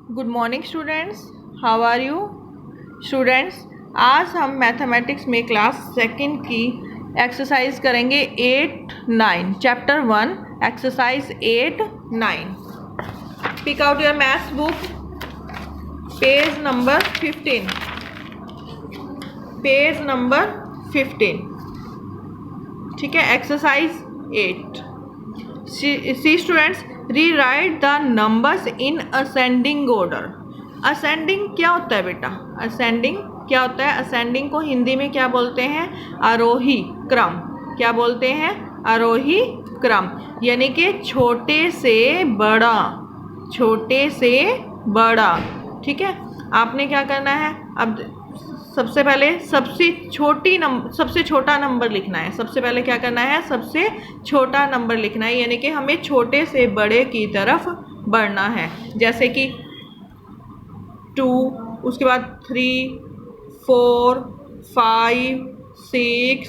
Good morning students, how are you students. आज हम mathematics में क्लास सेकंड की एक्सरसाइज करेंगे 8-9 chapter 1 exercise 8-9। Pick out your maths book, page number 15, page number 15। ठीक है, exercise 8। See students, rewrite the numbers in ascending order. Ascending क्या होता है बेटा? असेंडिंग क्या होता है? असेंडिंग को हिंदी में क्या बोलते हैं? आरोही क्रम। क्या बोलते हैं? आरोही क्रम, यानी कि छोटे से बड़ा, छोटे से बड़ा। ठीक है, आपने क्या करना है? अब सबसे पहले सबसे छोटा नंबर लिखना है। सबसे पहले क्या करना है? सबसे छोटा नंबर लिखना है, यानी कि हमें छोटे से बड़े की तरफ बढ़ना है। जैसे कि 2, उसके बाद 3, 4, 5, 6,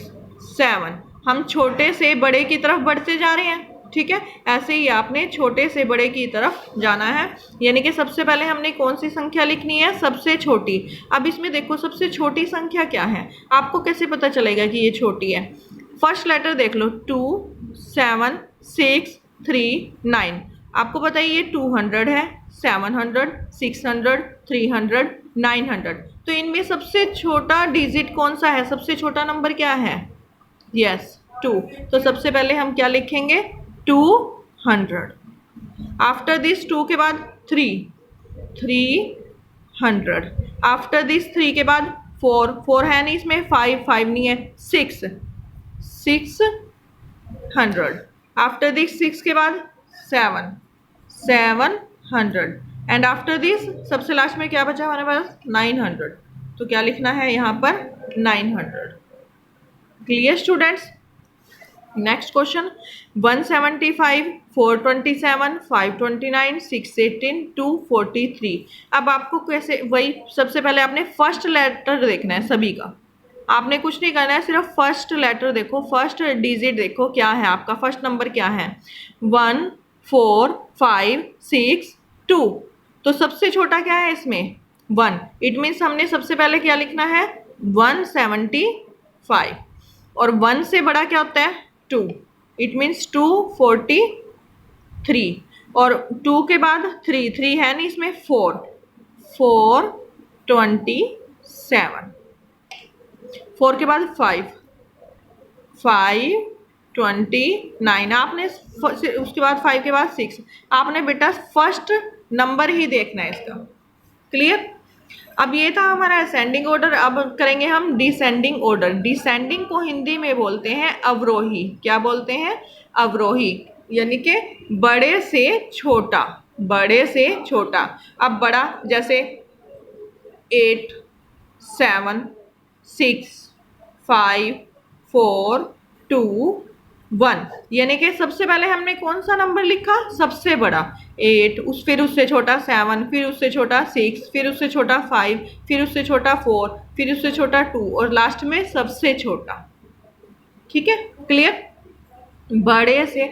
7। हम छोटे से बड़े की तरफ बढ़ते जा रहे हैं। ठीक है, ऐसे ही आपने छोटे से बड़े की तरफ जाना है, यानी कि सबसे पहले हमने कौन सी संख्या लिखनी है? सबसे छोटी। अब इसमें देखो, सबसे छोटी संख्या क्या है? आपको कैसे पता चलेगा कि ये छोटी है? फर्स्ट लेटर देख लो, 2, 7, 6, 3, 9। आपको पता है ये 200 है, 700, 600, 300, 900। तो इनमें सबसे छोटा डिजिट कौन सा है? सबसे छोटा नंबर क्या है? यस, 2। तो सबसे पहले हम क्या लिखेंगे? 200। आफ्टर दिस 2 के बाद 300। आफ्टर दिस 3 के बाद 4 है नहीं इसमें, 5 नहीं है, 600। आफ्टर दिस 6 के बाद 700। एंड आफ्टर दिस सबसे लास्ट में क्या बचा हमारे पास? 900। तो क्या लिखना है यहाँ पर? 900। Clear students? Next question, 175, 427, 529, 618, 243। अब आपको कैसे? वही सबसे पहले आपने फर्स्ट लेटर देखना है सभी का। आपने कुछ नहीं करना है, सिर्फ फर्स्ट लेटर देखो, फर्स्ट डिजिट देखो क्या है आपका, फर्स्ट नंबर क्या है? 1, 4, 5, 6, 2। तो सबसे छोटा क्या है इसमें? 1। इट मीन्स हमने सबसे पहले क्या लिखना है? 175। और 1 से बड़ा क्या होता है? 2। It means 243। और 2 के बाद 3 है नहीं इसमें, 427। 4 के बाद 529। आपने उसके बाद 5 के बाद 6। आपने बेटा फर्स्ट नंबर ही देखना है इसका। क्लियर? अब ये था हमारा असेंडिंग ऑर्डर। अब करेंगे हम डिसेंडिंग ऑर्डर। डिसेंडिंग को हिंदी में बोलते हैं अवरोही। क्या बोलते हैं? अवरोही, यानी कि बड़े से छोटा, बड़े से छोटा। अब बड़ा जैसे 8, 7, 6, 5, 4, 2, 1, यानी कि सबसे पहले हमने कौन सा नंबर लिखा? सबसे बड़ा 8, फिर उससे छोटा 7, फिर उससे छोटा 6, फिर उससे छोटा 5, फिर उससे छोटा 4, फिर उससे छोटा 2 और लास्ट में सबसे छोटा। ठीक है, क्लियर? बड़े से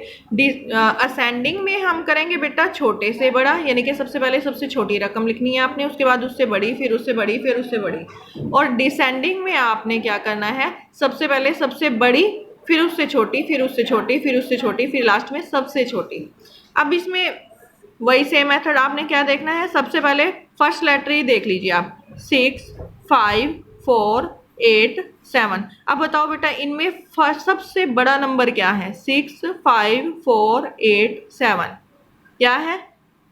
असेंडिंग में हम करेंगे बेटा छोटे से बड़ा, यानी कि सबसे पहले सबसे छोटी रकम लिखनी है आपने, उसके बाद उससे बड़ी, फिर उससे बड़ी, फिर उससे बड़ी। और डिसेंडिंग में आपने क्या करना है? सबसे पहले सबसे बड़ी, फिर उससे छोटी, फिर उससे छोटी, फिर उससे छोटी, फिर लास्ट में सबसे छोटी। अब इसमें वही सेम मेथड आपने क्या देखना है? सबसे पहले फर्स्ट लेटर ही देख लीजिए आप, 6, 5, 4, 8, 7। अब बताओ बेटा, इनमें फर्स्ट सबसे बड़ा नंबर क्या है? 6, 5, 4, 8, 7। क्या है?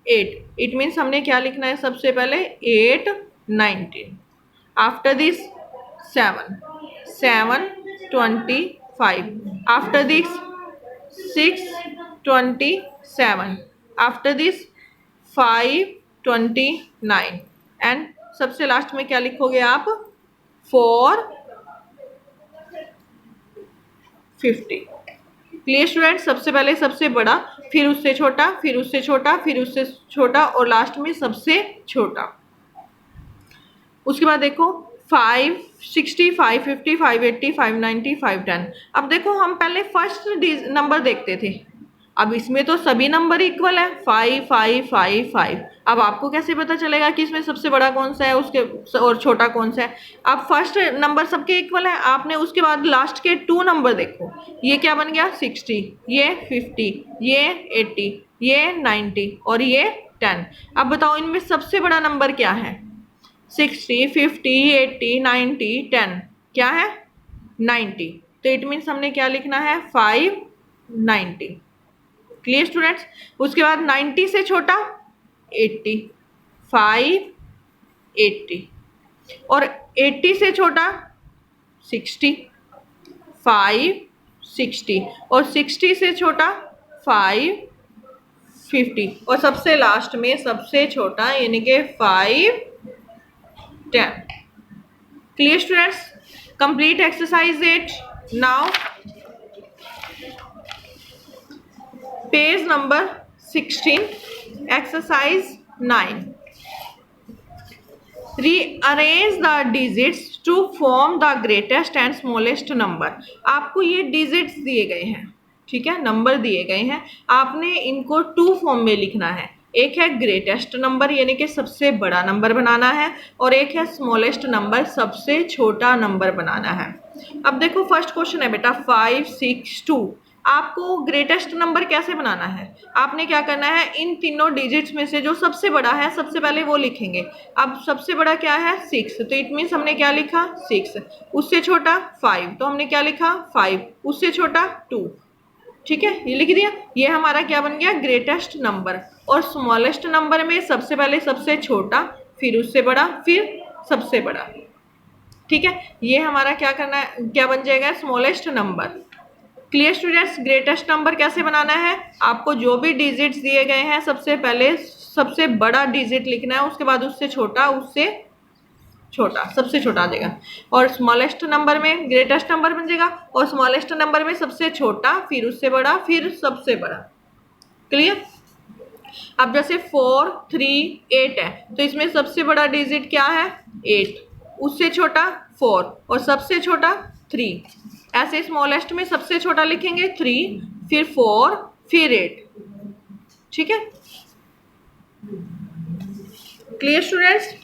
8। इट मीन्स हमने क्या लिखना है? सबसे पहले 8, 19। After this 725। After this 627। After this 529। And सबसे लास्ट में क्या लिखोगे आप? 450। Clear student? सबसे पहले सबसे बड़ा, फिर उससे छोटा, फिर उससे छोटा, फिर उससे छोटा और लास्ट में सबसे छोटा। उसके बाद देखो 560, 550, 580, 590, 510। अब देखो हम पहले फर्स्ट नंबर देखते थे, अब इसमें तो सभी नंबर इक्वल है, 5 5 5 5। अब आपको कैसे पता चलेगा कि इसमें सबसे बड़ा कौन सा है उसके और छोटा कौन सा है? अब फर्स्ट नंबर सबके इक्वल है, आपने उसके बाद लास्ट के 2 नंबर देखो, ये क्या बन गया 60, ये 50, ये 80, ये 90 और ये 10। अब बताओ इनमें सबसे बड़ा नंबर क्या है? 60, 50, 80, 90, 10 क्या है? 90। तो इट मीन्स हमने क्या लिखना है? 590। Clear students? उसके बाद 90 से छोटा 80, 580 और 80 से छोटा 60, 560 और 60 से छोटा 550 और सबसे लास्ट में सबसे छोटा यानी कि 510। Clear students? Complete exercise 8। Now page number 16, exercise 9। Rearrange the digits to form the greatest and smallest number. आपको ये डिजिट्स दिए गए हैं, ठीक है, नंबर दिए गए हैं, आपने इनको 2 फॉर्म में लिखना है। एक है ग्रेटेस्ट नंबर यानी कि सबसे बड़ा नंबर बनाना है और एक है स्मॉलेस्ट नंबर सबसे छोटा नंबर बनाना है। अब देखो फर्स्ट क्वेश्चन है बेटा 562। आपको ग्रेटेस्ट नंबर कैसे बनाना है? आपने क्या करना है, इन तीनों डिजिट्स में से जो सबसे बड़ा है सबसे पहले वो लिखेंगे। अब सबसे बड़ा क्या है 6, तो इट मीन्स हमने क्या लिखा 6। उससे छोटा 5, तो हमने क्या लिखा 5। उससे छोटा 2, ठीक है, ये लिख दिया। ये हमारा क्या बन गया ग्रेटेस्ट नंबर। और स्मॉलेस्ट नंबर में सबसे पहले सबसे छोटा, फिर उससे बड़ा, फिर सबसे बड़ा, ठीक है। ये हमारा क्या करना है, क्या बन जाएगा smallest number. Clear students? Greatest number कैसे बनाना है? आपको जो भी डिजिट्स दिए गए हैं सबसे पहले सबसे बड़ा डिजिट लिखना है, उसके बाद उससे छोटा, उससे छोटा, सबसे छोटा आ जाएगा। और स्मॉलेस्ट नंबर में ग्रेटेस्ट नंबर बन जाएगा और स्मॉलेस्ट नंबर में सबसे छोटा, फिर उससे बड़ा, फिर सबसे बड़ा। क्लियर? अब जैसे 4 3 8 है, तो इसमें सबसे बड़ा डिजिट क्या है 8, उससे छोटा 4 और सबसे छोटा 3। ऐसे स्मॉलेस्ट में सबसे छोटा लिखेंगे 3, फिर 4, फिर 8, ठीक है। Clear students?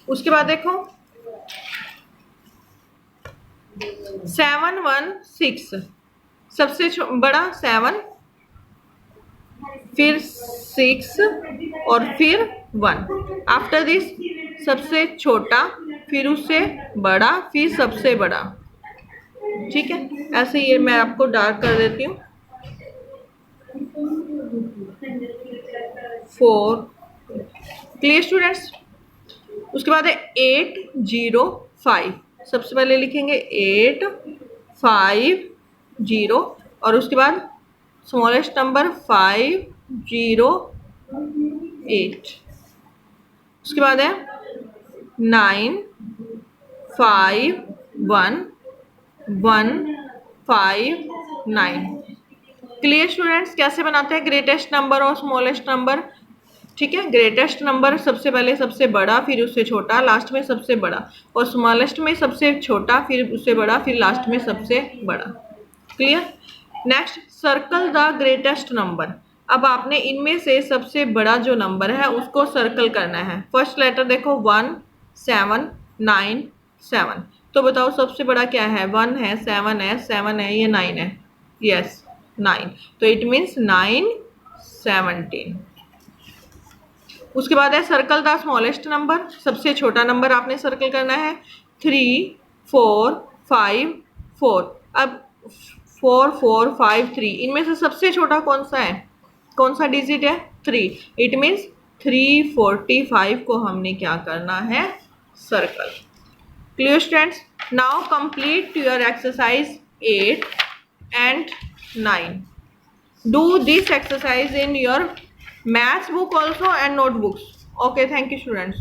उसके बाद देखो 716, सबसे बड़ा 7, फिर 6 और फिर 1। आफ्टर दिस सबसे छोटा, फिर उससे बड़ा, फिर सबसे बड़ा, ठीक है। ऐसे ये मैं आपको डार्क कर देती हूँ। 4। Clear students? उसके बाद है 805, सबसे पहले लिखेंगे 850 और उसके बाद स्मॉलेस्ट नंबर 508। उसके बाद है 951 क्लियर स्टूडेंट्स? कैसे बनाते हैं ग्रेटेस्ट नंबर और स्मॉलेस्ट नंबर, ठीक है। ग्रेटेस्ट नंबर सबसे पहले सबसे बड़ा, फिर उससे छोटा, लास्ट में सबसे बड़ा, और स्मॉलेस्ट में सबसे छोटा, फिर उससे बड़ा, फिर लास्ट में सबसे बड़ा। Clear? Next circle the greatest number. अब आपने इनमें से सबसे बड़ा जो नंबर है उसको सर्कल करना है। फर्स्ट लेटर देखो 1 7 9 7, तो बताओ सबसे बड़ा क्या है? 1 है, 7 है, 7 है, ये 9 है, यस 9, तो इट मीन्स 917। उसके बाद है सर्कल द स्मॉलेस्ट नंबर, सबसे छोटा नंबर आपने सर्कल करना है 3 4 5 4। अब 4 4 5 3, इनमें से सबसे छोटा कौन सा है, कौन सा डिजिट है 3, इट मीन्स 345 को हमने क्या करना है circle. Clear students? Now complete your exercise 8 and 9. Do this exercise in your maths book also and notebooks. Okay, thank you students.